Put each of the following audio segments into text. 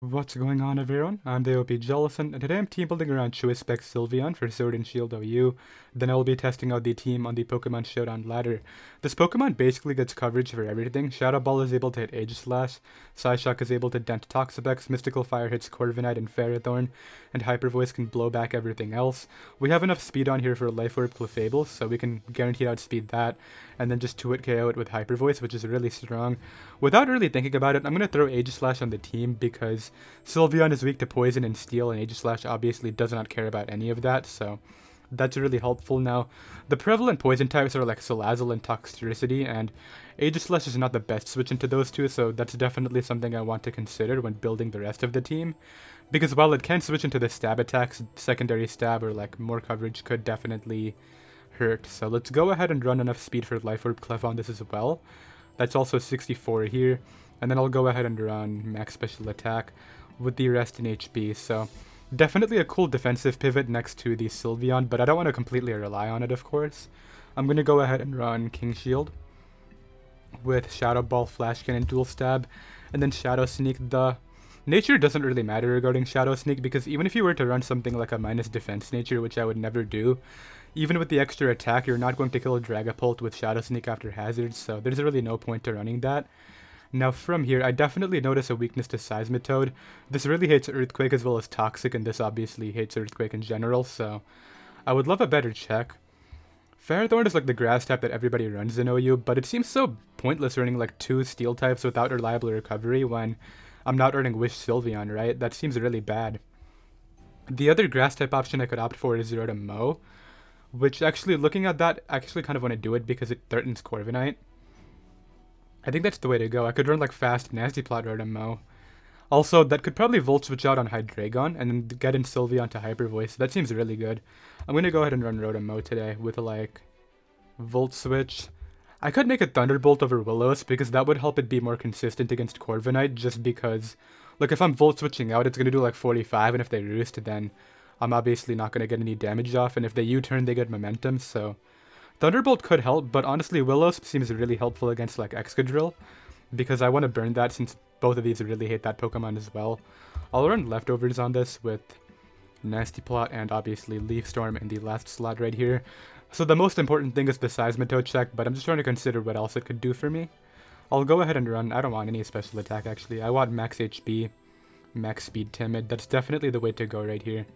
What's going on, everyone? I'm the OPJellicent, and today I'm team building around Choice Specs Sylveon for Sword and Shield OU. Then I will be testing out the team on the Pokemon Showdown ladder. This Pokemon basically gets coverage for everything. Shadow Ball is able to hit Aegislash, Psyshock is able to dent Toxapex, Mystical Fire hits Corviknight and Ferrothorn, and Hyper Voice can blow back everything else. We have enough speed on here for Life Orb Clefable, so we can guaranteed outspeed that, and then just 2-hit KO it with Hyper Voice, which is really strong. Without really thinking about it, I'm going to throw Aegislash on the team because Sylveon is weak to Poison and Steel, and Aegislash obviously does not care about any of that, so that's really helpful. Now, the prevalent Poison types are like Salazzle and Toxtricity, and Aegislash is not the best switch into those two, so that's definitely something I want to consider when building the rest of the team. Because while it can switch into the stab attacks, secondary stab or like more coverage could definitely hurt. So let's go ahead and run enough speed for Life Orb Clef on this as well. That's also 64 here. And then I'll go ahead and run max special attack with the rest in HP. So definitely a cool defensive pivot next to the Sylveon, but I don't want to completely rely on it, of course. I'm going to go ahead and run King Shield with Shadow Ball, Flash Cannon, Dual Stab, and then Shadow Sneak. The nature doesn't really matter regarding Shadow Sneak, because even if you were to run something like a minus defense nature, which I would never do, even with the extra attack, you're not going to kill a Dragapult with Shadow Sneak after Hazard, so there's really no point to running that. Now from here, I definitely notice a weakness to Seismitoad. This really hates Earthquake as well as Toxic, and this obviously hates Earthquake in general, so I would love a better check. Ferrothorn is like the grass type that everybody runs in OU, but it seems so pointless running like two steel types without reliable recovery when I'm not running Wish Sylveon, right? That seems really bad. The other grass type option I could opt for is Rotom-Mow, which actually, looking at that, I actually kind of want to do it because it threatens Corviknight. I think that's the way to go. I could run like fast Nasty Plot Rotom-Mow. Also, that could probably Volt Switch out on Hydreigon and then get in Sylveon to Hyper Voice. That seems really good. I'm going to go ahead and run Rotom-Mow today with like Volt Switch. I could make a Thunderbolt over Will-O-Wisp because that would help it be more consistent against Corviknight, just because, like, if I'm Volt Switching out, it's going to do like 45, and if they Roost, then I'm obviously not going to get any damage off, and if they U-turn, they get momentum, so Thunderbolt could help, but honestly, Will-O-Wisp seems really helpful against, like, Excadrill, because I want to burn that since both of these really hate that Pokemon as well. I'll run Leftovers on this with Nasty Plot and obviously Leaf Storm in the last slot right here. So the most important thing is the Seismitoad check, but I'm just trying to consider what else it could do for me. I'll go ahead and run, I don't want any special attack actually, I want max HP, max speed Timid, that's definitely the way to go right here.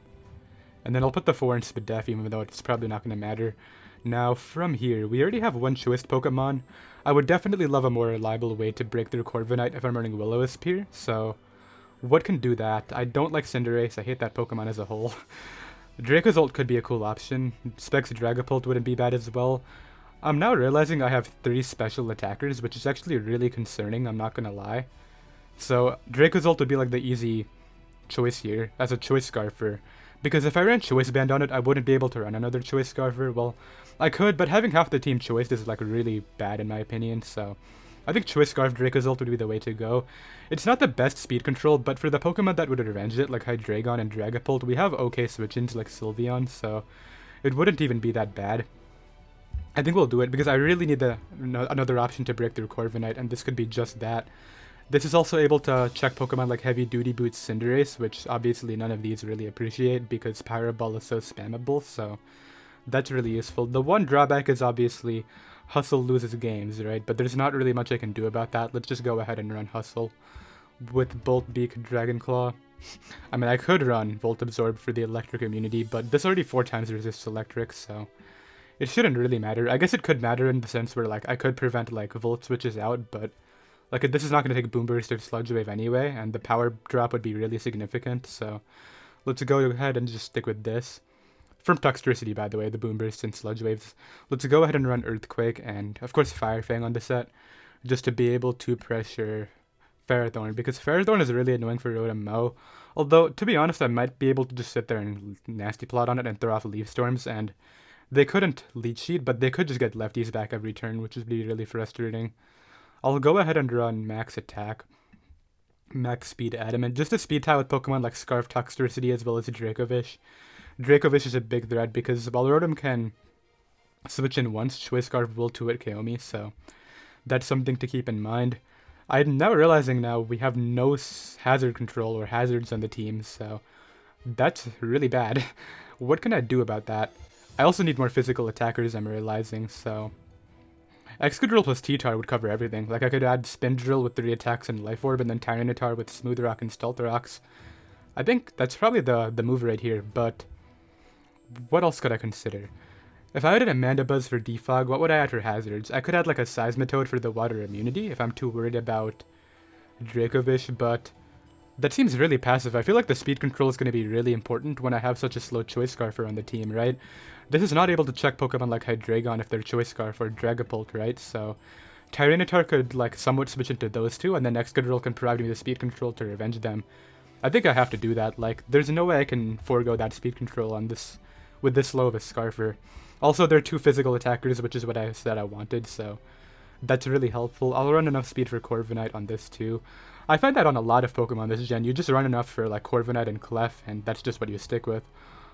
And then I'll put the 4 in Spadef, even though it's probably not going to matter. Now, from here, we already have one Choice Pokemon. I would definitely love a more reliable way to break through Corviknight if I'm running Will-O-Wisp here, so what can do that? I don't like Cinderace, I hate that Pokemon as a whole. Dracozolt could be a cool option. Specs Dragapult wouldn't be bad as well. I'm now realizing I have 3 special attackers, which is actually really concerning, I'm not gonna lie. So, Dracozolt would be like the easy choice here, as a Choice Scarfer. Because if I ran Choice Band on it, I wouldn't be able to run another Choice Scarfer. Well, I could, but having half the team Choiced is like really bad in my opinion, so I think Choice Scarf Dracozolt would be the way to go. It's not the best speed control, but for the Pokemon that would revenge it, like Hydreigon and Dragapult, we have okay switch-ins like Sylveon, so it wouldn't even be that bad. I think we'll do it, because I really need another option to break through Corviknight, and this could be just that. This is also able to check Pokemon like Heavy Duty Boots Cinderace, which obviously none of these really appreciate because Pyro Ball is so spammable, so that's really useful. The one drawback is obviously Hustle loses games, right? But there's not really much I can do about that. Let's just go ahead and run Hustle with Bolt Beak Dragon Claw. I mean, I could run Volt Absorb for the electric immunity, but this already 4 times resists electric, so it shouldn't really matter. I guess it could matter in the sense where like I could prevent like Volt switches out, but like, this is not going to take Boom Burst or Sludge Wave anyway, and the power drop would be really significant, so let's go ahead and just stick with this. From Toxtricity, by the way, the Boom Burst and Sludge Waves. Let's go ahead and run Earthquake and, of course, Fire Fang on the set, just to be able to pressure Ferrothorn, because Ferrothorn is really annoying for Rotom-Mow. Although, to be honest, I might be able to just sit there and Nasty Plot on it and throw off Leaf Storms, and they couldn't Leech Seed, but they could just get lefties back every turn, which would be really frustrating. I'll go ahead and run Max Attack, Max Speed Adamant, just a speed tie with Pokemon like Scarf Toxtricity as well as Dracovish. Dracovish is a big threat because while Rotom can switch in once, Choice Scarf will 2-hit KO me, so that's something to keep in mind. I'm now realizing now we have no hazard control or hazards on the team, so that's really bad. What can I do about that? I also need more physical attackers, I'm realizing, so Excadrill plus T-Tar would cover everything. Like, I could add Spin Drill with 3 attacks and Life Orb, and then Tyranitar with Smooth Rock and Stealth Rocks. I think that's probably the move right here, but what else could I consider? If I had an Amanda Buzz for Defog, what would I add for hazards? I could add like a Seismitoad for the water immunity if I'm too worried about Dracovish, but that seems really passive. I feel like the speed control is going to be really important when I have such a slow Choice Scarfer on the team, right? This is not able to check Pokemon like Hydreigon if they're Choice Scarf or Dragapult, right? So Tyranitar could like somewhat switch into those two, and then Excadrill can provide me the speed control to revenge them. I think I have to do that. Like, there's no way I can forego that speed control on this with this low of a Scarfer. Also, they're 2 physical attackers, which is what I said I wanted, so that's really helpful. I'll run enough speed for Corviknight on this too. I find that on a lot of Pokemon this gen, you just run enough for like Corviknight and Clef, and that's just what you stick with.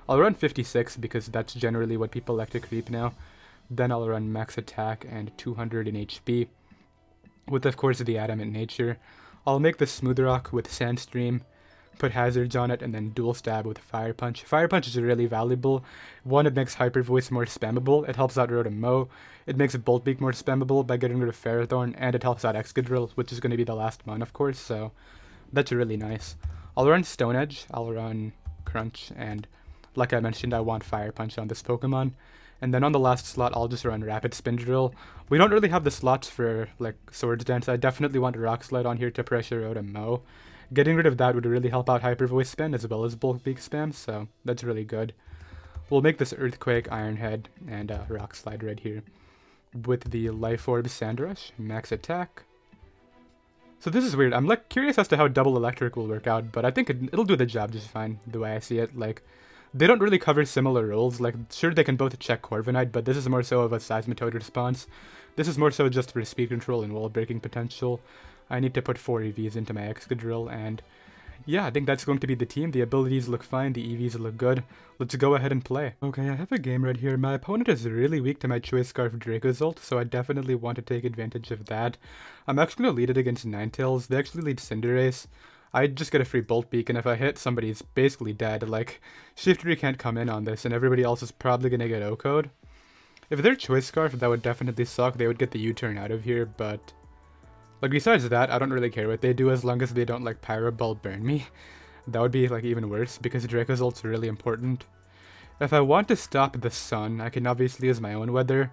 I'll run 56 because that's generally what people like to creep now. Then I'll run max attack and 200 in HP, with of course the Adamant Nature. I'll make the Smooth Rock with Sandstream, put hazards on it, and then dual stab with Fire Punch. Fire Punch is really valuable. One, it makes Hyper Voice more spammable. It helps out Rotom-Mow. It makes Bolt Beak more spammable by getting rid of Ferrothorn, and it helps out Excadrill, which is going to be the last one, of course, so that's really nice. I'll run Stone Edge, I'll run Crunch, and like I mentioned, I want Fire Punch on this Pokemon. And then on the last slot, I'll just run Rapid Spin Drill. We don't really have the slots for, like, Swords Dance. I definitely want Rock Slide on here to pressure Rotom-Mow. Getting rid of that would really help out Hyper Voice spam as well as Bulk Beak spam, so that's really good. We'll make this Earthquake, Iron Head, and Rock Slide right here. With the Life Orb Sandrush, max attack. So this is weird. I'm like curious as to how Double Electric will work out, but I think it'll do the job just fine the way I see it. Like, they don't really cover similar roles. Like, sure, they can both check Corviknight, but this is more so of a Seismitoad response. This is more so just for speed control and wall breaking potential. I need to put 4 EVs into my Excadrill, and yeah, I think that's going to be the team. The abilities look fine, the EVs look good. Let's go ahead and play. Okay, I have a game right here. My opponent is really weak to my Choice Scarf Dracozolt, so I definitely want to take advantage of that. I'm actually going to lead it against Ninetales. They actually lead Cinderace. I just get a free Bolt Beak, and if I hit, somebody's basically dead. Like, Shiftry can't come in on this, and everybody else is probably going to get O-Code. If they're Choice Scarf, that would definitely suck. They would get the U-turn out of here, but like, besides that, I don't really care what they do as long as they don't, like, Pyro Ball burn me. That would be, like, even worse, because Dracozolt's really important. If I want to stop the sun, I can obviously use my own weather.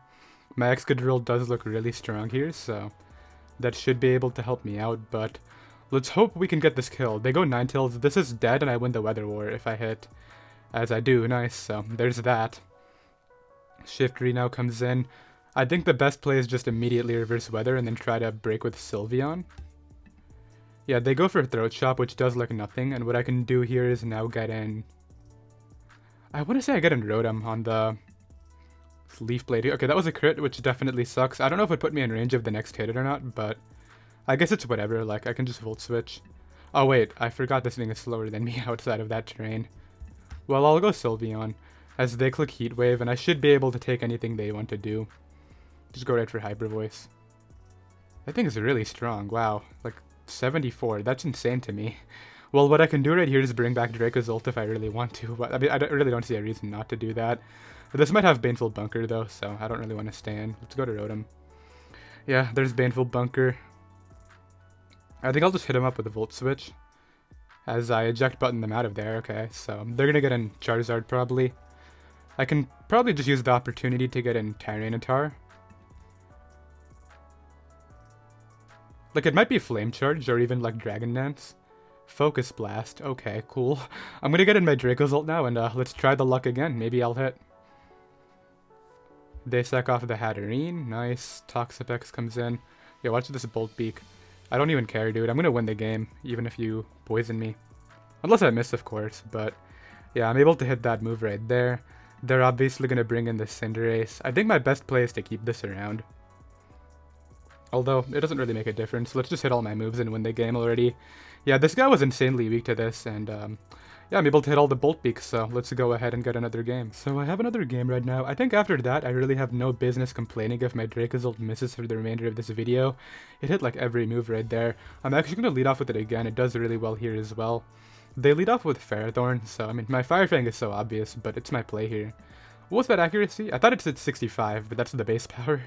My Excadrill does look really strong here, so that should be able to help me out, but let's hope we can get this kill. They go Ninetales, this is dead, and I win the Weather War if I hit. As I do, nice, so there's that. Shiftry now comes in. I think the best play is just immediately reverse weather and then try to break with Sylveon. Yeah, they go for Throat Chop, which does like nothing, and what I can do here is now get in... I want to say I get in Rotom on the Leaf Blade. Okay, that was a crit, which definitely sucks. I don't know if it put me in range of the next hit or not, but I guess it's whatever, like, I can just Volt Switch. Oh wait, I forgot this thing is slower than me outside of that terrain. Well, I'll go Sylveon, as they click Heat Wave, and I should be able to take anything they want to do. Just go right for Hyper Voice. That thing is really strong. Wow. Like, 74. That's insane to me. Well, what I can do right here is bring back Dracozolt if I really want to. But I mean, really don't see a reason not to do that. But this might have Baneful Bunker, though, so I don't really want to stay in. Let's go to Rotom. Yeah, there's Baneful Bunker. I think I'll just hit him up with a Volt Switch, as I eject button them out of there. Okay, so they're going to get in Charizard, probably. I can probably just use the opportunity to get in Tyranitar. Like, it might be Flame Charge or even, like, Dragon Dance. Focus Blast. Okay, cool. I'm gonna get in my Dracozolt now, and let's try the luck again. Maybe I'll hit. They sack off the Hatterene. Nice. Toxapex comes in. Yeah, watch this Bolt Beak. I don't even care, dude. I'm gonna win the game, even if you poison me. Unless I miss, of course, but yeah, I'm able to hit that move right there. They're obviously gonna bring in the Cinderace. I think my best play is to keep this around. Although, it doesn't really make a difference. Let's just hit all my moves and win the game already. Yeah, this guy was insanely weak to this, and yeah, Yeah, I'm able to hit all the Bolt Beaks, so let's go ahead and get another game. So I have another game right now. I think after that, I really have no business complaining if my Dracozolt misses for the remainder of this video. It hit like every move right there. I'm actually going to lead off with it again. It does really well here as well. They lead off with Ferrothorn, so I mean, my Fire Fang is so obvious, but it's my play here. What was that accuracy? I thought it said 65, but that's the base power.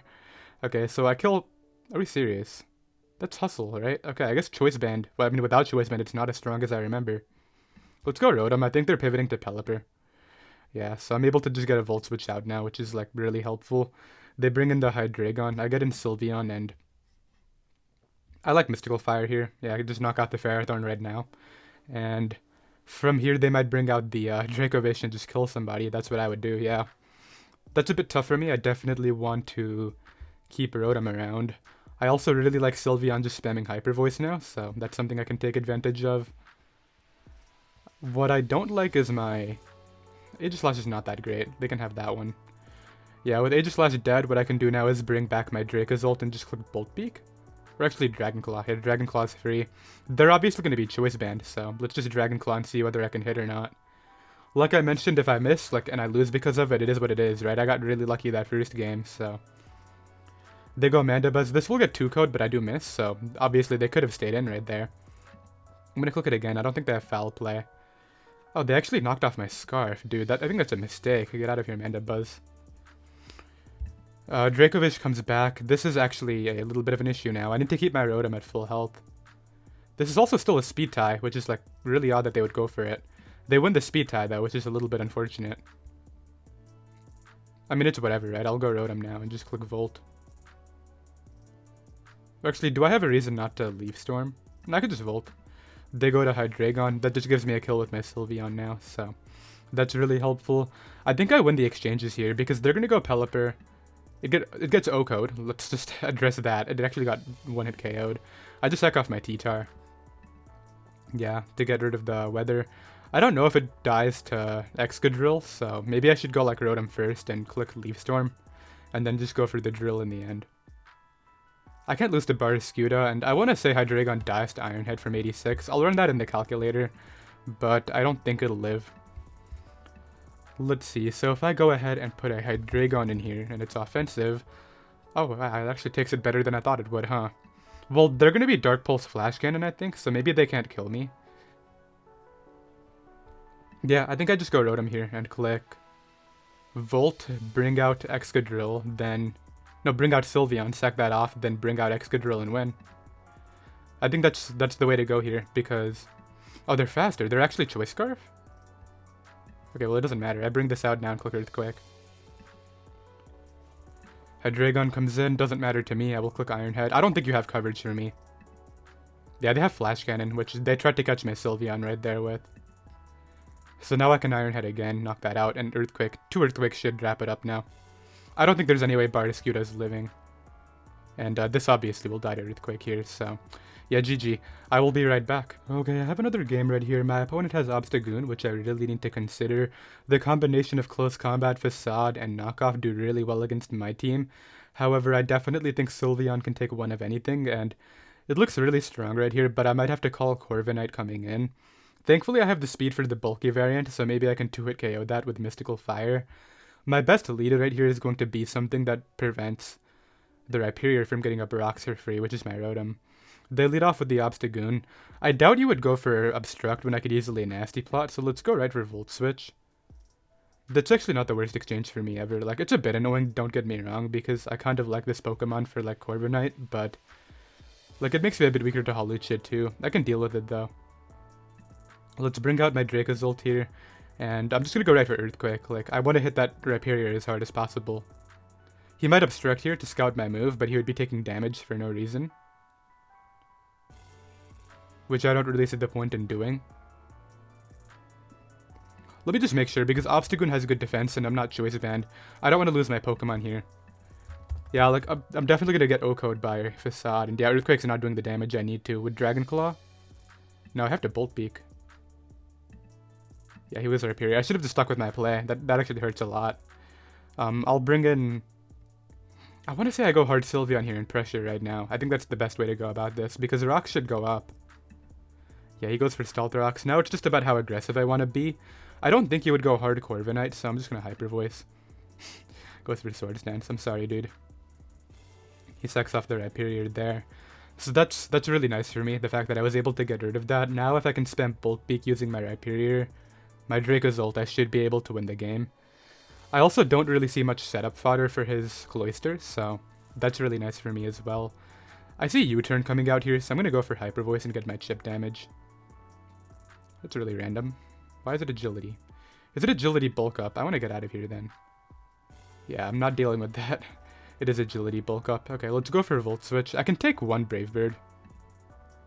Okay, so I kill... Are we serious? That's Hustle, right? Okay, I guess Choice Band. Well, I mean, without Choice Band, it's not as strong as I remember. Let's go Rotom. I think they're pivoting to Pelipper. Yeah, so I'm able to just get a Volt Switch out now, which is like really helpful. They bring in the Hydreigon. I get in Sylveon, and I like Mystical Fire here. Yeah, I can just knock out the Ferrothorn right now. And from here, they might bring out the Draco Vish and just kill somebody. That's what I would do, yeah. That's a bit tough for me. I definitely want to keep Rotom around. I also really like Sylveon just spamming Hyper Voice now, so that's something I can take advantage of. What I don't like is my... Aegislash is not that great. They can have that one. Yeah, with Aegislash dead, what I can do now is bring back my Dracozolt and just click Bolt Beak. Or actually Dragon Claw. Yeah, Dragon Claw is free. They're obviously going to be Choice Band, so let's just Dragon Claw and see whether I can hit or not. Like I mentioned, if I miss, and I lose because of it, it is what it is, right? I got really lucky that first game, so... They go Mandibuzz. This will get 2-code, but I do miss, so obviously they could have stayed in right there. I'm going to click it again. I don't think they have Foul Play. Oh, they actually knocked off my Scarf, dude. I think that's a mistake. Get out of here, Mandibuzz. Dracovish comes back. This is actually a little bit of an issue now. I need to keep my Rotom at full health. This is also still a speed tie, which is like really odd that they would go for it. They win the speed tie though, which is a little bit unfortunate. I mean, it's whatever, right? I'll go Rotom now and just click Volt. Actually, do I have a reason not to Leaf Storm? No, I could just Volt. They go to Hydreigon. That just gives me a kill with my Sylveon now, so that's really helpful. I think I win the exchanges here because they're going to go Pelipper. It gets O-code. Let's just address that. It actually got one-hit KO'd. I just sack off my T-Tar. Yeah, to get rid of the weather. I don't know if it dies to Excadrill, so maybe I should go like Rotom first and click Leaf Storm, and then just go for the Drill in the end. I can't lose to Barraskewda, and I want to say Hydreigon dies to Iron Head from 86. I'll run that in the calculator, but I don't think it'll live. Let's see, so if I go ahead and put a Hydreigon in here, and it's offensive... Oh, wow, it actually takes it better than I thought it would, huh? Well, they're going to be Dark Pulse Flash Cannon, I think, so maybe they can't kill me. Yeah, I think I just go Rotom here and click Volt, bring out Excadrill, then... No, bring out Sylveon, sack that off, then bring out Excadrill and win. I think that's the way to go here, because... Oh, they're faster. They're actually Choice Scarf? Okay, well, it doesn't matter. I bring this out now and click Earthquake. Hydreigon comes in. Doesn't matter to me. I will click Iron Head. I don't think you have coverage for me. Yeah, they have Flash Cannon, which they tried to catch my Sylveon right there with. So now I can Iron Head again, knock that out, and Earthquake. 2 Earthquakes should wrap it up now. I don't think there's any way Barraskewda is living. And this obviously will die to Earthquake here, so... Yeah, GG. I will be right back. Okay, I have another game right here. My opponent has Obstagoon, which I really need to consider. The combination of Close Combat, Facade, and Knockoff do really well against my team. However, I definitely think Sylveon can take one of anything, and it looks really strong right here, but I might have to call Corviknight coming in. Thankfully, I have the speed for the bulky variant, so maybe I can 2-hit KO that with Mystical Fire. My best leader right here is going to be something that prevents the Rhyperior from getting a Barox for free, which is my Rotom. They lead off with the Obstagoon. I doubt you would go for Obstruct when I could easily Nasty Plot, so let's go right for Volt Switch. That's actually not the worst exchange for me ever. Like, it's a bit annoying, don't get me wrong, because I kind of like this Pokemon for, like, Corviknight, but... Like, it makes me a bit weaker to Hawlucha too. I can deal with it, though. Let's bring out my Dracozolt here, and I'm just gonna go right for Earthquake. Like, I want to hit that Rhyperior as hard as possible. He might Obstruct here to scout my move, but he would be taking damage for no reason. Which I don't really see the point in doing. Let me just make sure, because Obstagoon has good defense and I'm not Choice Band. I don't want to lose my Pokemon here. Yeah, like, I'm definitely going to get O-Code by Facade, and yeah, Earthquake's not doing the damage I need to. With Dragon Claw? No, I have to Bolt Beak. Yeah, he was a Rhyperior. I should have just stuck with my play. That actually hurts a lot. I'll bring in... I want to say I go hard Sylveon here in pressure right now. I think that's the best way to go about this, because rocks should go up. Yeah, he goes for Stealth Rocks. Now it's just about how aggressive I want to be. I don't think he would go hard Corviknight, so I'm just going to Hyper Voice. Goes for Swords Dance. I'm sorry, dude. He sucks off the Rhyperior there. So that's really nice for me, the fact that I was able to get rid of that. Now if I can spam Bolt Beak using my Rhyperior, my Draco's ult, I should be able to win the game. I also don't really see much setup fodder for his Cloyster, so that's really nice for me as well. I see U-turn coming out here, so I'm going to go for Hyper Voice and get my chip damage. That's really random. Why is it Agility? Is it Agility Bulk Up? I want to get out of here then. Yeah, I'm not dealing with that. It is Agility Bulk Up. Okay, let's go for Volt Switch. I can take one Brave Bird.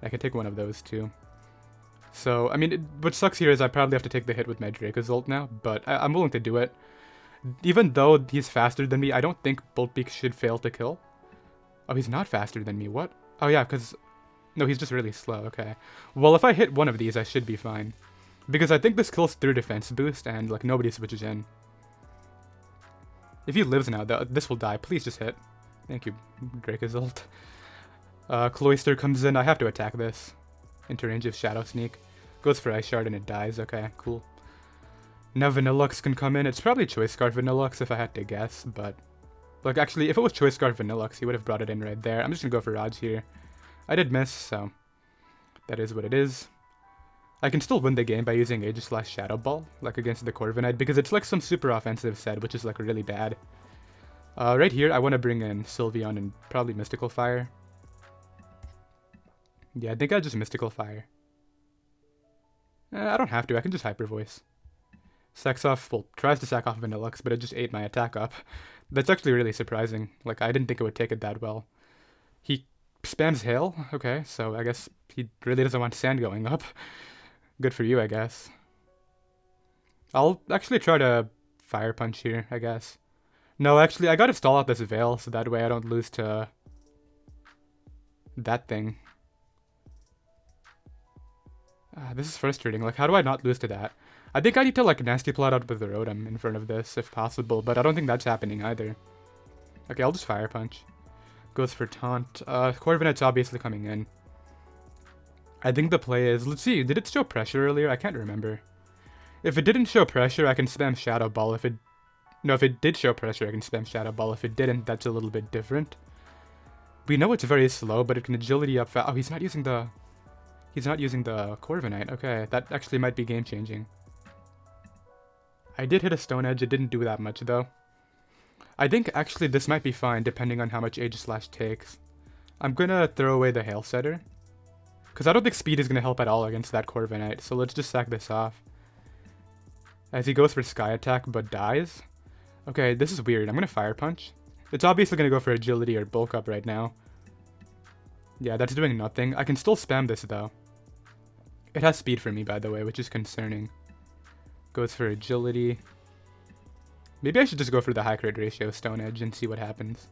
I can take one of those too. So, I mean, what sucks here is I probably have to take the hit with my Draco's ult now, but I'm willing to do it. Even though he's faster than me, I don't think Bolt Beak should fail to kill. Oh, he's not faster than me. What? Oh, yeah, because... No, he's just really slow. Okay. Well, if I hit one of these, I should be fine. Because I think this kills through defense boost, and, like, nobody switches in. If he lives now, this will die. Please just hit. Thank you, Draco's ult. Cloyster comes in. I have to attack this. Into range of Shadow Sneak. Goes for Ice Shard and it dies. Okay, cool. Now Vanillux can come in. It's probably Choice Scarf Vanillux if I had to guess, but... Like, actually, if it was Choice Scarf Vanillux, he would have brought it in right there. I'm just gonna go for Raj here. I did miss, so... That is what it is. I can still win the game by using Aegislash Shadow Ball, like against the Corviknight, because it's like some super offensive set, which is like really bad. Right here, I want to bring in Sylveon and probably Mystical Fire. Yeah, I think I just Mystical Fire. I don't have to, I can just Hyper Voice. Sacks off, well, tries to sack off Vanillux, but it just ate my attack up. That's actually really surprising. Like, I didn't think it would take it that well. He spams Hail? Okay, so I guess he really doesn't want Sand going up. Good for you, I guess. I'll actually try to Fire Punch here, I guess. No, actually, I gotta stall out this Veil, so that way I don't lose to... that thing. This is frustrating. Like, how do I not lose to that? I think I need to, like, Nasty Plot out with the Rotom in front of this, if possible, but I don't think that's happening either. Okay, I'll just Fire Punch. Goes for Taunt. Corviknight's obviously coming in. I think the play is... Let's see, did it show pressure earlier? I can't remember. If it didn't show pressure, I can spam Shadow Ball. If it... No, if it did show pressure, I can spam Shadow Ball. If it didn't, that's a little bit different. We know it's very slow, but it can agility up fast. Oh, he's not using the... He's not using the Corviknight. Okay, that actually might be game-changing. I did hit a Stone Edge. It didn't do that much, though. I think, actually, this might be fine, depending on how much Aegislash takes. I'm gonna throw away the Hail Setter. Because I don't think Speed is gonna help at all against that Corviknight, so let's just sack this off. As he goes for Sky Attack, but dies. Okay, this is weird. I'm gonna Fire Punch. It's obviously gonna go for Agility or Bulk Up right now. Yeah, that's doing nothing. I can still spam this, though. It has Speed for me, by the way, which is concerning. Goes for Agility. Maybe I should just go for the high crit ratio Stone Edge and see what happens.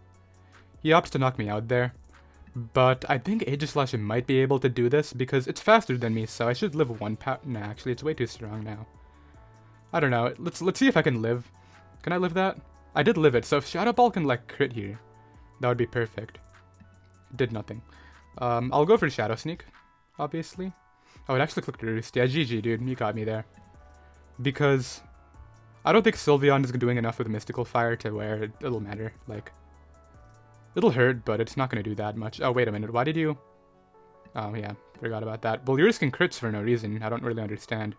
He opts to knock me out there. But I think Aegislash might be able to do this because it's faster than me, so I should live one power. Nah, actually, it's way too strong now. I don't know. Let's see if I can live. Can I live that? I did live it, so if Shadow Ball can, like, crit here, that would be perfect. Did nothing. I'll go for Shadow Sneak, obviously. Oh, it actually clicked Roost. Yeah, GG, dude. You got me there. Because I don't think Sylveon is doing enough with Mystical Fire to where it'll matter. Like, it'll hurt, but it's not going to do that much. Oh, wait a minute. Why did you... Oh, yeah. Forgot about that. Well, you're risking crits for no reason. I don't really understand.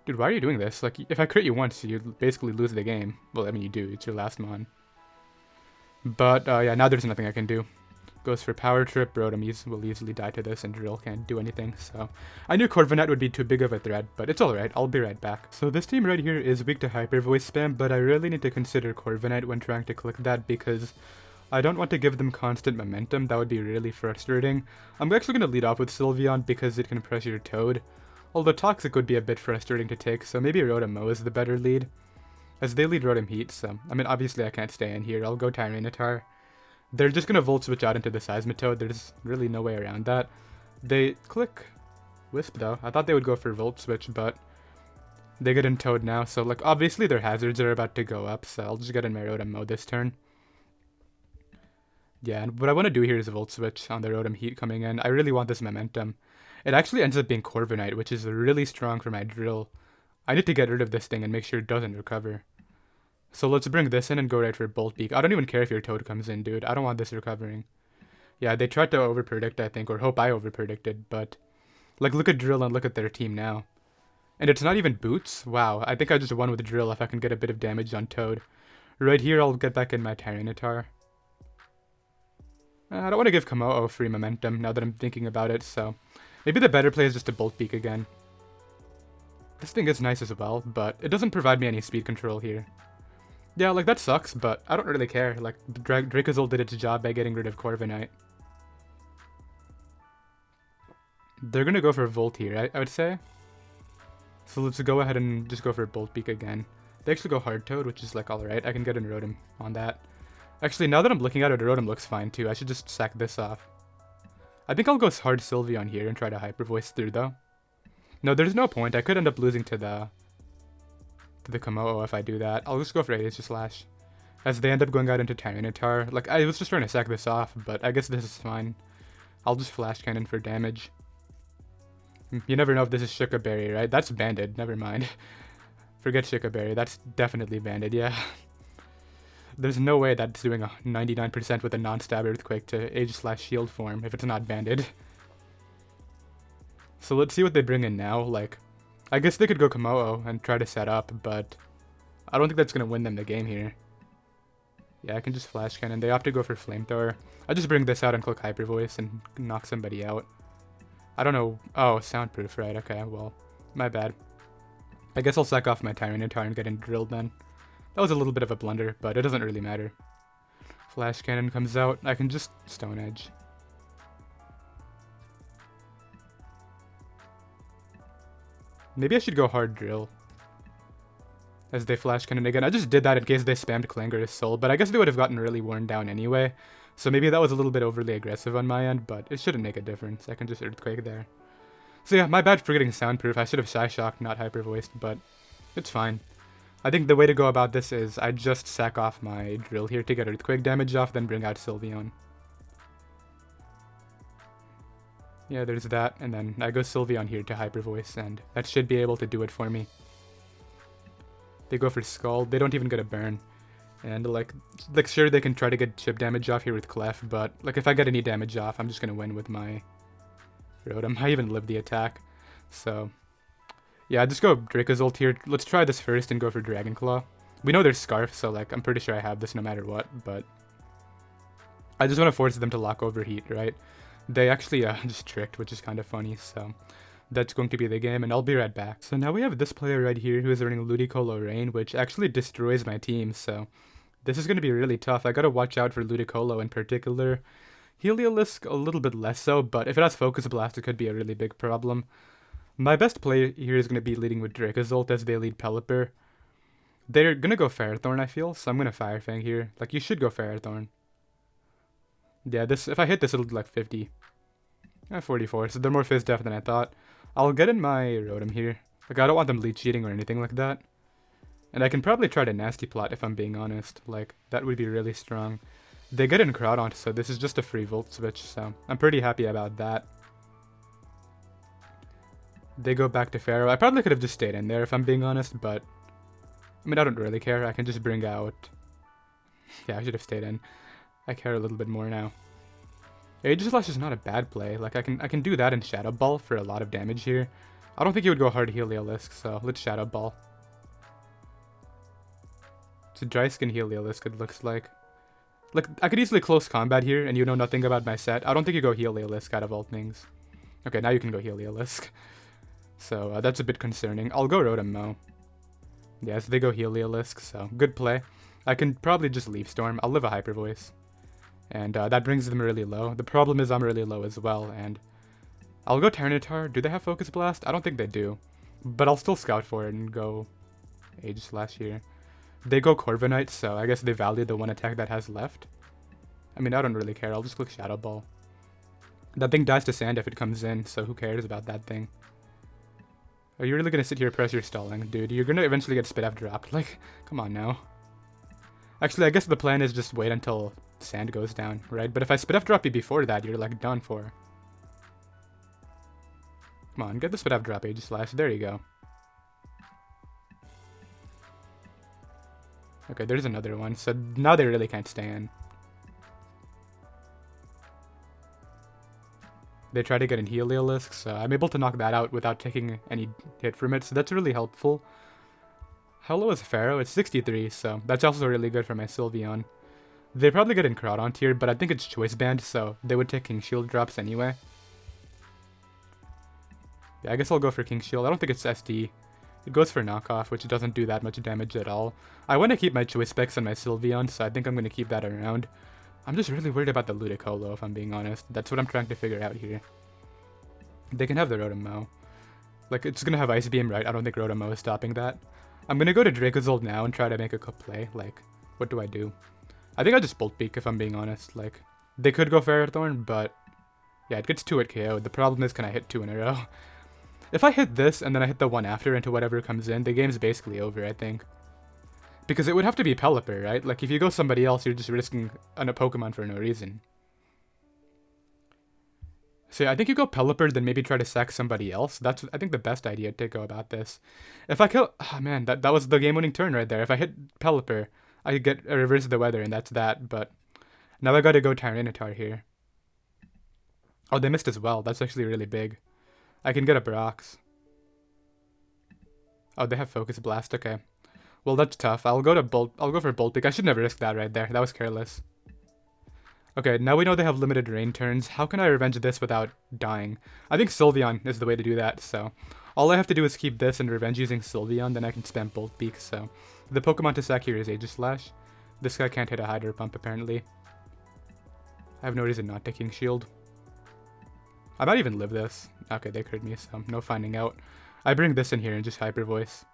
Dude, why are you doing this? Like, if I crit you once, you basically lose the game. Well, I mean, you do. It's your last mon. But, yeah, now there's nothing I can do. Goes for Power Trip. Rotom will easily die to this, and Drill can't do anything, so... I knew Corviknight would be too big of a threat, but it's alright. I'll be right back. So this team right here is weak to Hyper Voice spam, but I really need to consider Corviknight when trying to click that, because I don't want to give them constant momentum. That would be really frustrating. I'm actually going to lead off with Sylveon, because it can pressure Toad. Although Toxic would be a bit frustrating to take, so maybe Rotom-Mow is the better lead. As they lead Rotom Heat, so... I mean, obviously I can't stay in here. I'll go Tyranitar. They're just going to Volt Switch out into the Seismitoad. There's really no way around that. They click Wisp, though. I thought they would go for Volt Switch, but they get in Toad now. So, like, obviously their hazards are about to go up, so I'll just get in my Rotom-Mow this turn. Yeah, and what I want to do here is Volt Switch on the Rotom Heat coming in. I really want this momentum. It actually ends up being Corviknight, which is really strong for my drill. I need to get rid of this thing and make sure it doesn't recover. So let's bring this in and go right for Bolt Beak. I don't even care if your Toad comes in, dude. I don't want this recovering. Yeah, they tried to overpredict, I think, or hope I overpredicted, but... Like, look at Drill and look at their team now. And it's not even Boots? Wow, I think I just won with Drill if I can get a bit of damage on Toad. Right here, I'll get back in my Tyranitar. I don't want to give Komodo free momentum now that I'm thinking about it, so... Maybe the better play is just to Bolt Beak again. This thing is nice as well, but it doesn't provide me any speed control here. Yeah, like, that sucks, but I don't really care. Like, Dracozolt did its job by getting rid of Corviknight. They're gonna go for Volt here, I would say. So let's go ahead and just go for Bolt Beak again. They actually go Hard Toad, which is, like, alright. I can get a Rotom on that. Actually, now that I'm looking at it, Rotom looks fine, too. I should just sack this off. I think I'll go Hard Sylveon here and try to Hyper Voice through, though. No, there's no point. I could end up losing to the Komodo if I do that. I'll just go for Aegislash. As they end up going out into Tyranitar. Like, I was just trying to sack this off, but I guess this is fine. I'll just Flash Cannon for damage. You never know if this is Shuka Berry, right? That's banded. Never mind. Forget Shuka Berry. That's definitely banded, yeah. There's no way that's doing a 99% with a non-stab Earthquake to Aegislash Shield form if it's not banded. So let's see what they bring in now. Like, I guess they could go Komodo and try to set up, but I don't think that's going to win them the game here. Yeah, I can just Flash Cannon. They opt to go for Flamethrower. I just bring this out and click Hyper Voice and knock somebody out. I don't know. Oh, Soundproof, right. Okay, well, my bad. I guess I'll sack off my Tyranitar and get in Drilled then. That was a little bit of a blunder, but it doesn't really matter. Flash Cannon comes out. I can just Stone Edge. Maybe I should go Hard Drill. As they Flash Cannon again. I just did that in case they spammed Clanger's Soul, but I guess they would have gotten really worn down anyway. So maybe that was a little bit overly aggressive on my end, but it shouldn't make a difference. I can just Earthquake there. So yeah, my bad for getting Soundproof. I should have Psyshock, not Hyper Voiced, but it's fine. I think the way to go about this is I just sack off my Drill here to get Earthquake damage off, then bring out Sylveon. Yeah, there's that, and then I go Sylveon here to Hyper Voice, and that should be able to do it for me. They go for Scald. They don't even get a burn. And, like sure, they can try to get chip damage off here with Clef, but, like, if I get any damage off, I'm just gonna win with my Rotom. I even lived the attack. So, yeah, just go Dracozolt here. Let's try this first and go for Dragon Claw. We know there's Scarf, so, like, I'm pretty sure I have this no matter what, but I just want to force them to lock Overheat, right? They actually just tricked, which is kind of funny, so that's going to be the game, and I'll be right back. So now we have this player right here who is running Ludicolo Rain, which actually destroys my team, so this is going to be really tough. I gotta watch out for Ludicolo in particular. Heliolisk a little bit less so, but if it has Focus Blast, it could be a really big problem. My best play here is going to be leading with Dracozolt as they lead Pelipper. They're going to go Ferrothorn, I feel, so I'm going to Fire Fang here. Like, you should go Ferrothorn. Yeah, this if I hit this, it'll be like 50. 44, so they're more Fizz Def than I thought. I'll get in my Rotom here. Like, I don't want them lead cheating or anything like that. And I can probably try to Nasty Plot if I'm being honest. Like, that would be really strong. They get in Groudon, so this is just a free Volt Switch, so I'm pretty happy about that. They go back to Pharaoh. I probably could have just stayed in there if I'm being honest, but I mean, I don't really care. I can just bring out... Yeah, I should have stayed in. I care a little bit more now. Aegislash is not a bad play. Like, I can do that in Shadow Ball for a lot of damage here. I don't think he would go hard Heliolisk, so let's Shadow Ball. It's a Dry Skin Heliolisk, it looks like. Like, I could easily close combat here, and you know nothing about my set. I don't think you go Heliolisk out of all things. Okay, now you can go Heliolisk. So, that's a bit concerning. I'll go Rotom-Mow. Yes, they go Heliolisk, so good play. I can probably just Leaf Storm. I'll live a Hyper Voice. And that brings them really low. The problem is I'm really low as well, and I'll go Tyranitar. Do they have Focus Blast? I don't think they do. But I'll still scout for it and go Aegislash here. They go Corviknight, so I guess they value the one attack that has left. I mean, I don't really care. I'll just click Shadow Ball. That thing dies to sand if it comes in, so who cares about that thing? Are you really gonna sit here pressure stalling? Dude, you're gonna eventually get Spit F dropped. Like, come on now. Actually, I guess the plan is just wait until sand goes down, right? But if I Spit F drop you before that, you're like done for. Come on, get this without drop Aegislash. There you go. Okay, there's another one. So now they really can't stand. They try to get in Heliolisk, so I'm able to knock that out without taking any hit from it, so that's really helpful. How low is Pharaoh? It's 63, so that's also really good for my Sylveon. They probably get in Groudon tier, but I think it's Choice Band, so they would take King Shield drops anyway. Yeah, I guess I'll go for King Shield. I don't think it's SD. It goes for knockoff, which doesn't do that much damage at all. I want to keep my Choice Specs on my Sylveon, so I think I'm going to keep that around. I'm just really worried about the Ludicolo, if I'm being honest. That's what I'm trying to figure out here. They can have the Rotom-Mow. Like, it's going to have Ice Beam, right? I don't think Rotom-Mow is stopping that. I'm going to go to Dracozolt now and try to make a quick play. Like, what do I do? I think I'll just Bolt Peak, if I'm being honest. Like, they could go Ferrothorn, but yeah, it gets 2 at KO. The problem is, can I hit 2 in a row? If I hit this and then I hit the one after into whatever comes in, the game's basically over, I think. Because it would have to be Pelipper, right? Like, if you go somebody else, you're just risking a Pokemon for no reason. So yeah, I think you go Pelipper, then maybe try to sack somebody else. That's, I think, the best idea to go about this. If I kill... Oh man, that was the game-winning turn right there. If I hit Pelipper, I get a Reverse of the Weather, and that's that. But now I gotta go Tyranitar here. Oh, they missed as well. That's actually really big. I can get a Brox. Oh, they have Focus Blast. Okay. Well, that's tough. I'll go for Bolt Peak. I should never risk that right there. That was careless. Okay, now we know they have limited rain turns. How can I revenge this without dying? I think Sylveon is the way to do that, so... All I have to do is keep this and revenge using Sylveon, then I can spam Bolt Peak, so... The Pokemon to sack here is Aegislash. This guy can't hit a Hydro Pump, apparently. I have no reason not to King Shield. I might even live this. Okay, they crit me, so no finding out. I bring this in here and just Hyper Voice.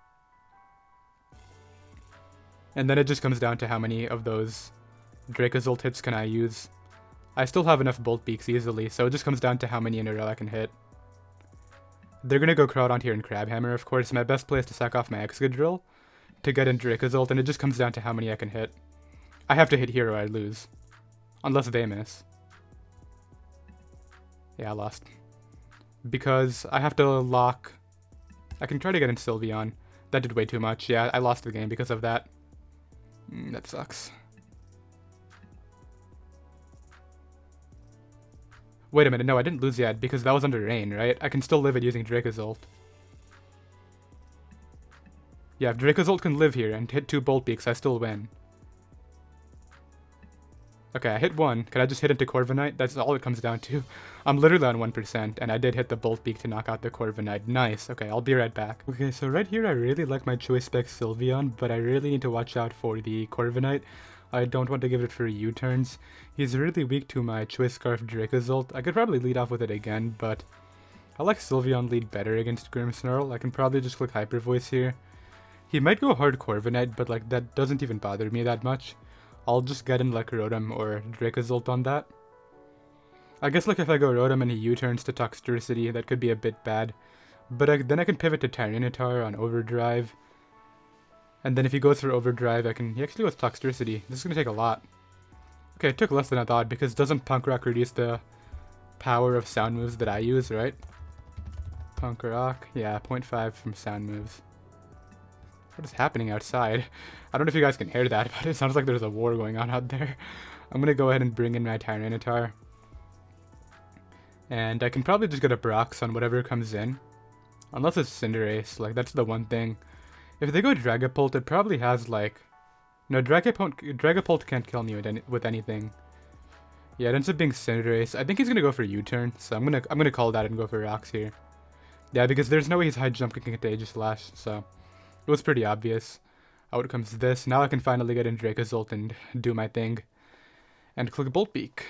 And then it just comes down to how many of those Dracozolt hits can I use. I still have enough Bolt Peaks easily, so it just comes down to how many in a row I can hit. They're gonna go Groudon here and Crabhammer, of course. My best play is to sack off my Excadrill to get in Dracozolt, and it just comes down to how many I can hit. I have to hit here or I lose. Unless they miss. Yeah, I lost. Because I have to lock... I can try to get in Sylveon. That did way too much. Yeah, I lost the game because of that. That sucks. Wait a minute, no, I didn't lose yet because that was under rain, right? I can still live it using Dracozolt. Yeah, if Dracozolt can live here and hit 2 Bolt Peaks, I still win. Okay, I hit 1. Can I just hit into Corviknight? That's all it comes down to. I'm literally on 1%, and I did hit the Bolt Peak to knock out the Corviknight. Nice. Okay, I'll be right back. Okay, so right here I really like my Choice Specs Sylveon, but I really need to watch out for the Corviknight. I don't want to give it for U-turns. He's really weak to my Choice Scarf Dracozolt. I could probably lead off with it again, but I like Sylveon lead better against Grimmsnarl. I can probably just click Hyper Voice here. He might go hard Corviknight, but like that doesn't even bother me that much. I'll just get in like Rotom or Dracozolt on that. I guess like if I go Rotom and he U-turns to Toxtricity, that could be a bit bad. But then I can pivot to Tyranitar on Overdrive. And then if he goes for Overdrive, he actually goes Toxtricity. This is going to take a lot. Okay, it took less than I thought, because doesn't Punk Rock reduce the power of sound moves that I use, right? Punk Rock, yeah, 0.5 from sound moves. What is happening outside? I don't know if you guys can hear that, but it sounds like there's a war going on out there. I'm going to go ahead and bring in my Tyranitar. And I can probably just get a Brox on whatever comes in. Unless it's Cinderace, like that's the one thing. If they go Dragapult, it probably has like... No, Dragapult can't kill me with anything. Yeah, it ends up being Cinderace. I think he's going to go for U-turn, so I'm gonna call that and go for Rocks here. Yeah, because there's no way he's high jump kicking into Aegislash, so... It was pretty obvious. Out comes this. Now I can finally get in Dracozolt and do my thing. And click Bolt Peak.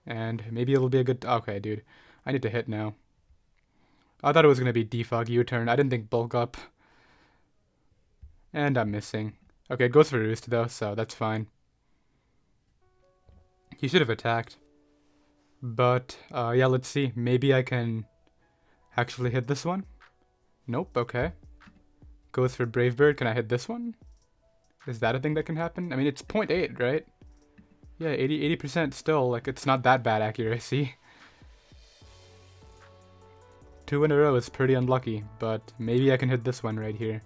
And maybe it'll be a good... Okay, dude. I need to hit now. I thought it was going to be Defog U-turn. I didn't think Bulk Up. And I'm missing. Okay, it goes for Roost though, so that's fine. He should have attacked. But, yeah, let's see. Maybe I can actually hit this one. Nope, okay. Goes for Brave Bird. Can I hit this one? Is that a thing that can happen? I mean, it's 0.8, right? Yeah, 80% still. Like, it's not that bad accuracy. 2 in a row is pretty unlucky, but maybe I can hit this one right here.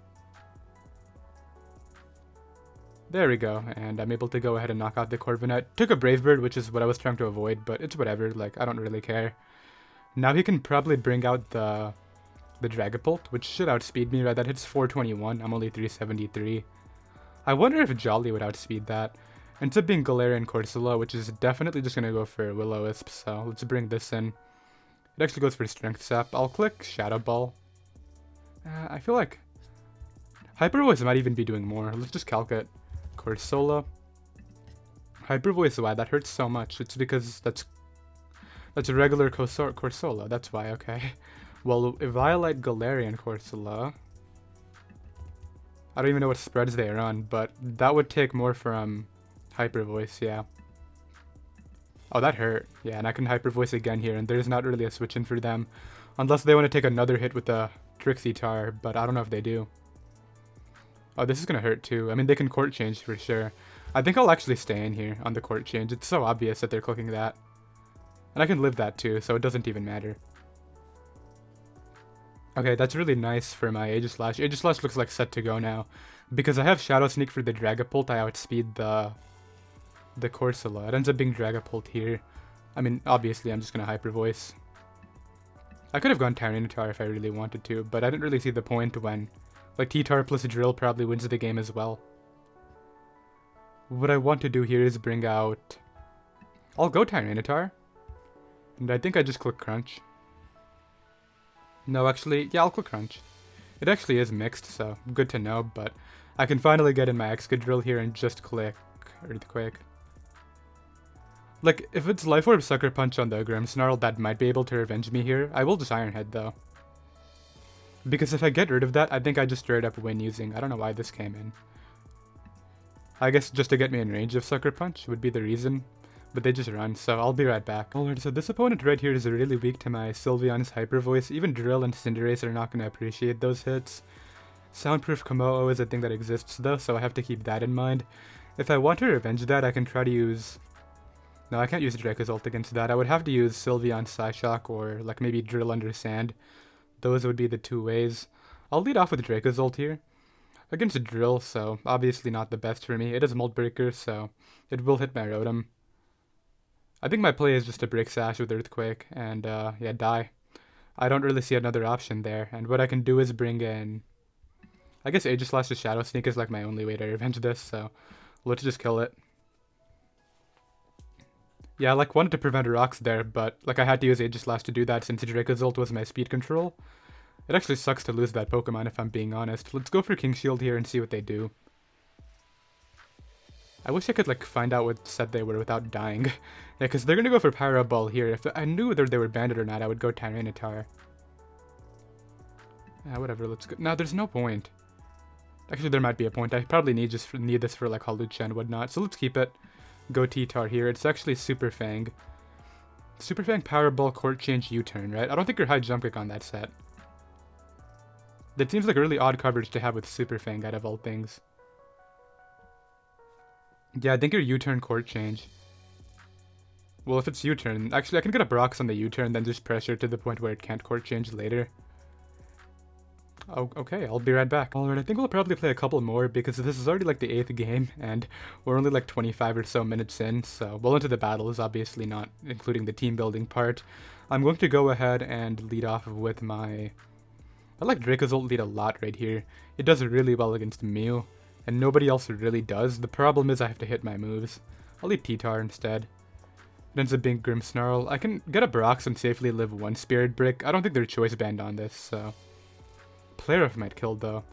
There we go, and I'm able to go ahead and knock out the Corviknight. Took a Brave Bird, which is what I was trying to avoid, but it's whatever, like, I don't really care. Now he can probably bring out the Dragapult, which should outspeed me, right? That hits 421, I'm only 373. I wonder if Jolly would outspeed that. Ends up being Galarian Corsola, which is definitely just gonna go for Will-O-Wisp, so let's bring this in. It actually goes for Strength Sap. I'll click Shadow Ball. I feel like Hyper Voice might even be doing more. Let's just calc it. Corsola. Hyper Voice, why? That hurts so much. It's because that's a regular Corsola. That's why, okay. Well, if I like Galarian Corsola, I don't even know what spreads they are on, but that would take more from Hyper Voice, yeah. Oh, that hurt. Yeah, and I can Hyper Voice again here, and there's not really a switch in for them. Unless they want to take another hit with the Tar, but I don't know if they do. Oh, this is going to hurt too. I mean, they can court change for sure. I think I'll actually stay in here on the court change. It's so obvious that they're clicking that. And I can live that too, so it doesn't even matter. Okay, that's really nice for my Aegislash. Aegislash looks like set to go now. Because I have Shadow Sneak for the Dragapult, I outspeed the Corsola. It ends up being Dragapult here. I mean, obviously, I'm just going to Hyper Voice. I could have gone Tyranitar if I really wanted to, but I didn't really see the point when, like, T-Tar plus Drill probably wins the game as well. What I want to do here is bring out... I'll go Tyranitar. And I think I just click Crunch. No, actually, yeah, I'll click Crunch. It actually is mixed, so good to know, but I can finally get in my Excadrill here and just click Earthquake. Like, if it's Life Orb Sucker Punch on the Grimmsnarl, that might be able to revenge me here. I will just Iron Head, though. Because if I get rid of that, I think I just straight up win using... I don't know why this came in. I guess just to get me in range of Sucker Punch would be the reason. But they just run, so I'll be right back. Alright, so this opponent right here is really weak to my Sylveon's Hyper Voice. Even Drill and Cinderace are not going to appreciate those hits. Soundproof Kommo-o is a thing that exists though, so I have to keep that in mind. If I want to revenge that, I can try to use... No, I can't use Draco's ult against that. I would have to use Sylveon's Psyshock or like maybe Drill Under Sand. Those would be the two ways. I'll lead off with Draco's ult here. Against a Drill, so obviously not the best for me. It is Mold Breaker, so it will hit my Rotom. I think my play is just to break Sash with Earthquake and, yeah, die. I don't really see another option there, and what I can do is bring in... I guess Aegislash's Shadow Sneak is like my only way to revenge this, so let's just kill it. Yeah, I like wanted to prevent rocks there, but like I had to use Aegislash to do that since Draco's ult was my speed control. It actually sucks to lose that Pokemon if I'm being honest. Let's go for King Shield here and see what they do. I wish I could like find out what set they were without dying. Yeah, because they're gonna go for Pyro Ball here. If I knew whether they were banded or not, I would go Tyranitar. Yeah, whatever, let's go. No, there's no point. Actually, there might be a point. I probably need this for like Hawlucha and whatnot, so let's keep it. Go T-Tar here. It's actually Super Fang. Super Fang, Power Ball, Court Change, U-Turn, right? I don't think you're high jump kick on that set. That seems like a really odd coverage to have with Super Fang out of all things. Yeah, I think your U-Turn, Court Change. Well, if it's U-Turn, actually I can get a Brox on the U-Turn, then just pressure to the point where it can't Court Change later. Oh, okay, I'll be right back. Alright, I think we'll probably play a couple more because this is already like the 8th game and we're only like 25 or so minutes in, so well into the battle is obviously not including the team building part. I'm going to go ahead and lead off with my... I like Draco's ult lead a lot right here. It does really well against Mew, and nobody else really does. The problem is I have to hit my moves. I'll lead T-Tar instead. It ends up being Grimmsnarl. I can get a Brox and safely live one Spirit Brick. I don't think they're choice banned on this, so... Player might kill though.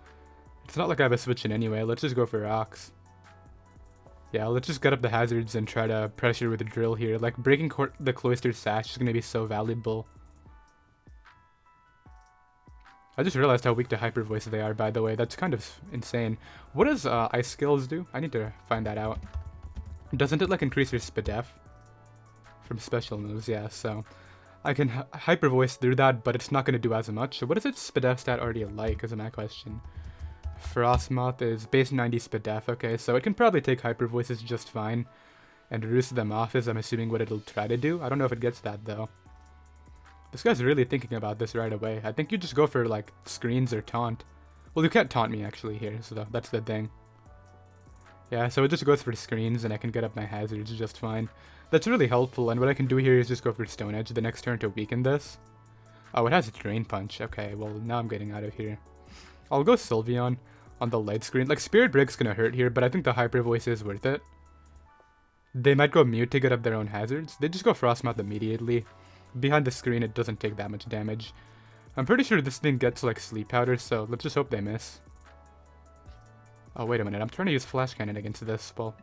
It's not like I have a switch in anyway. Let's just go for rocks. Yeah, let's just get up the hazards and try to pressure with the Drill here. Like breaking the Cloistered Sash is going to be so valuable. I just realized how weak to Hyper Voice they are, by the way. That's kind of insane. What does Ice Skills do? I need to find that out. Doesn't it like increase your Spadef? From special moves, yeah, so... I can Hyper Voice through that, but it's not going to do as much. So what is its Spadef stat already like, is my question. Frostmoth is base 90 Spadef, okay, so it can probably take Hyper Voices just fine. And roost them off is, I'm assuming, what it'll try to do. I don't know if it gets that, though. This guy's really thinking about this right away. I think you just go for, like, screens or taunt. Well, you can't taunt me, actually, here, so that's the thing. Yeah, so it just goes for screens, and I can get up my hazards just fine. That's really helpful, and what I can do here is just go for Stone Edge the next turn to weaken this. Oh, it has a Drain Punch. Okay, well, now I'm getting out of here. I'll go Sylveon on the light screen. Like, Spirit Break's gonna hurt here, but I think the Hyper Voice is worth it. They might go Mute to get up their own hazards. They just go Frostmouth immediately. Behind the screen, it doesn't take that much damage. I'm pretty sure this thing gets, like, Sleep Powder, so let's just hope they miss. Oh, wait a minute. I'm trying to use Flash Cannon against this. Well,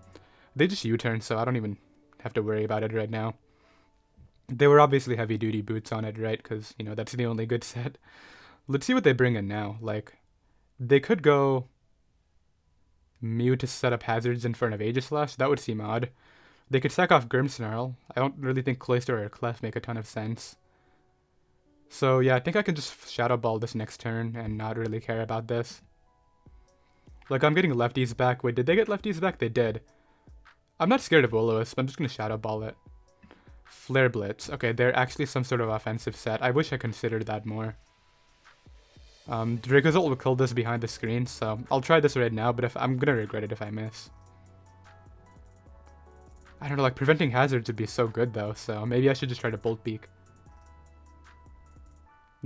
they just U-turn, so I don't even have to worry about it right now. They were obviously heavy-duty boots on it, right? Because, you know, that's the only good set. Let's see what they bring in now. Like, they could go Mew to set up hazards in front of Aegislash. That would seem odd. They could sack off Grimmsnarl. I don't really think Cloyster or Clef make a ton of sense. So, yeah, I think I can just Shadow Ball this next turn and not really care about this. Like, I'm getting lefties back. Wait, did they get lefties back? They did. I'm not scared of Will-O-Wisp. I'm just going to Shadow Ball it. Flare Blitz. Okay, they're actually some sort of offensive set. I wish I considered that more. Dracozolt will kill this behind the screen, so I'll try this right now, but I'm going to regret it if I miss. I don't know, like, preventing hazards would be so good, though, so maybe I should just try to Bolt Peak.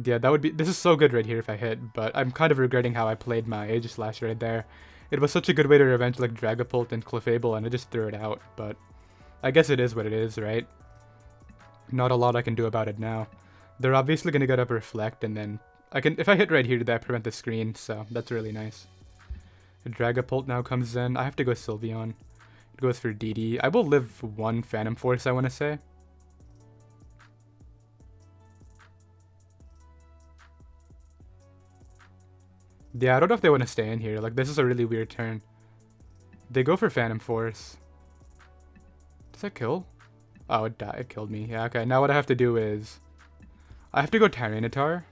Yeah, that would be... This is so good right here if I hit, but I'm kind of regretting how I played my Aegislash right there. It was such a good way to revenge, like, Dragapult and Clefable, and I just threw it out, but I guess it is what it is, right? Not a lot I can do about it now. They're obviously going to get up Reflect, and then I can... If I hit right here, that prevent the screen, so that's really nice. Dragapult now comes in. I have to go Sylveon. It goes for DD. I will live one Phantom Force, I want to say. Yeah, I don't know if they want to stay in here. Like, this is a really weird turn. They go for Phantom Force. Does that kill? Oh, it died. It killed me. Yeah, okay. Now what I have to do is... I have to go Tyranitar.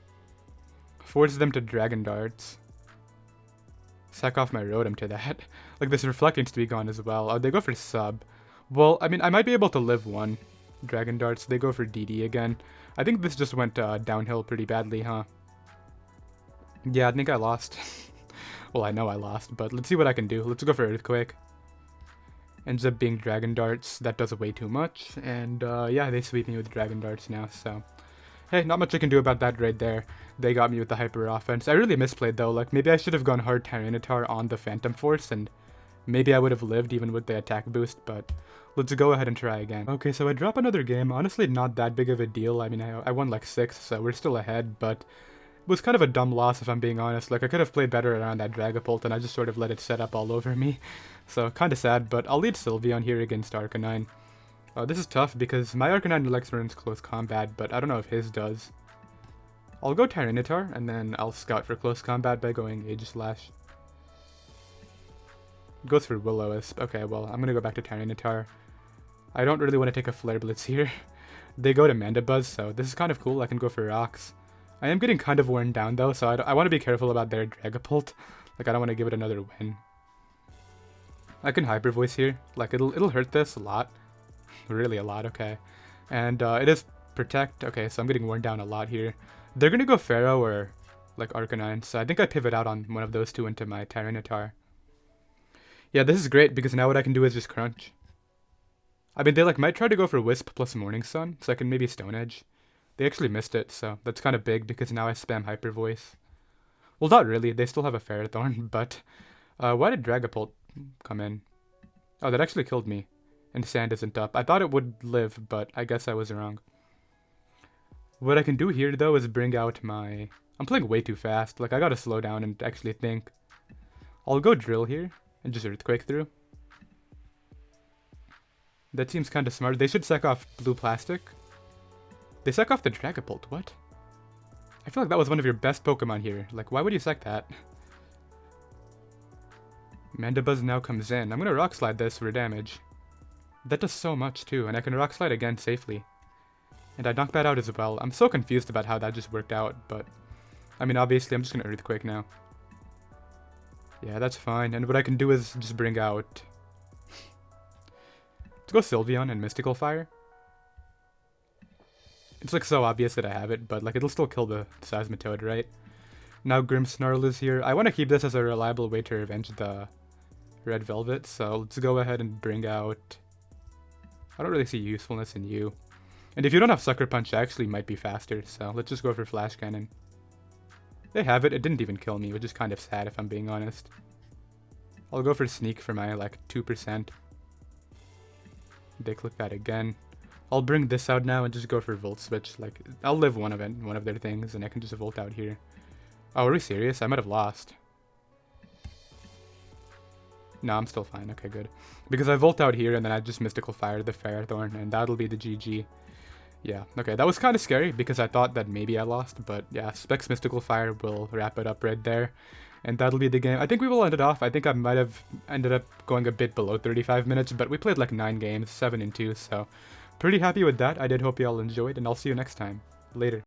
Force them to Dragon Darts. Sack off my Rotom to that. Like, this Reflect needs to be gone as well. Oh, they go for Sub. Well, I mean, I might be able to live one Dragon Darts. They go for DD again. I think this just went downhill pretty badly, huh? Yeah, I think I lost. Well, I know I lost, but let's see what I can do. Let's go for Earthquake. Ends up being Dragon Darts. That does way too much. And, yeah, they sweep me with Dragon Darts now, so... Hey, not much I can do about that right there. They got me with the Hyper Offense. I really misplayed, though. Like, maybe I should have gone hard Tyranitar on the Phantom Force, and maybe I would have lived even with the attack boost, but... Let's go ahead and try again. Okay, so I drop another game. Honestly, not that big of a deal. I mean, I won like 6, so we're still ahead, but... It was kind of a dumb loss, if I'm being honest. Like, I could have played better around that Dragapult, and I just sort of let it set up all over me. So, kind of sad, but I'll lead Sylveon here against Arcanine. This is tough, because my Arcanine likes runs close combat, but I don't know if his does. I'll go Tyranitar, and then I'll scout for close combat by going Aegislash. Goes for Will-O-Wisp. Okay, well, I'm gonna go back to Tyranitar. I don't really want to take a Flare Blitz here. They go to Mandibuzz, so this is kind of cool. I can go for Rocks. I am getting kind of worn down, though, so I want to be careful about their Dragapult. Like, I don't want to give it another win. I can Hyper Voice here. Like, it'll hurt this a lot. Really a lot, okay. And it is Protect. Okay, so I'm getting worn down a lot here. They're going to go Pharaoh or, like, Arcanine, so I think I pivot out on one of those two into my Tyranitar. Yeah, this is great, because now what I can do is just Crunch. I mean, they, like, might try to go for Wisp plus Morning Sun, so I can maybe Stone Edge. They actually missed it, so that's kind of big because now I spam Hyper Voice. Well, not really. They still have a Ferrothorn, but... why did Dragapult come in? Oh, that actually killed me. And Sand isn't up. I thought it would live, but I guess I was wrong. What I can do here, though, is bring out my... I'm playing way too fast. Like, I gotta slow down and actually think. I'll go Drill here and just Earthquake through. That seems kind of smart. They should sack off Blue Plastic. They sack off the Dragapult, what? I feel like that was one of your best Pokemon here. Like, why would you sack that? Mandibuzz now comes in. I'm gonna Rock Slide this for damage. That does so much too, and I can Rock Slide again safely. And I knock that out as well. I'm so confused about how that just worked out, but... I mean, obviously, I'm just gonna Earthquake now. Yeah, that's fine, and what I can do is just bring out... Let's go Sylveon and Mystical Fire. It's like so obvious that I have it, but like it'll still kill the Seismitoad, right? Now Grimmsnarl is here. I want to keep this as a reliable way to revenge the Red Velvet, so let's go ahead and bring out... I don't really see usefulness in you. And if you don't have Sucker Punch, I actually might be faster, so let's just go for Flash Cannon. They have it. It didn't even kill me, which is kind of sad if I'm being honest. I'll go for Sneak for my, like, 2%. They click that again. I'll bring this out now and just go for Volt Switch. Like, I'll live one of their things, and I can just Volt out here. Oh, are we serious? I might have lost. No, I'm still fine. Okay, good. Because I Volt out here, and then I just Mystical Fire the Ferrothorn, and that'll be the GG. Yeah, okay, that was kind of scary, because I thought that maybe I lost, but yeah, Specs Mystical Fire will wrap it up right there. And that'll be the game. I think we will end it off. I think I might have ended up going a bit below 35 minutes, but we played like 9 games, 7 and 2, so pretty happy with that. I did hope you all enjoyed, and I'll see you next time. Later.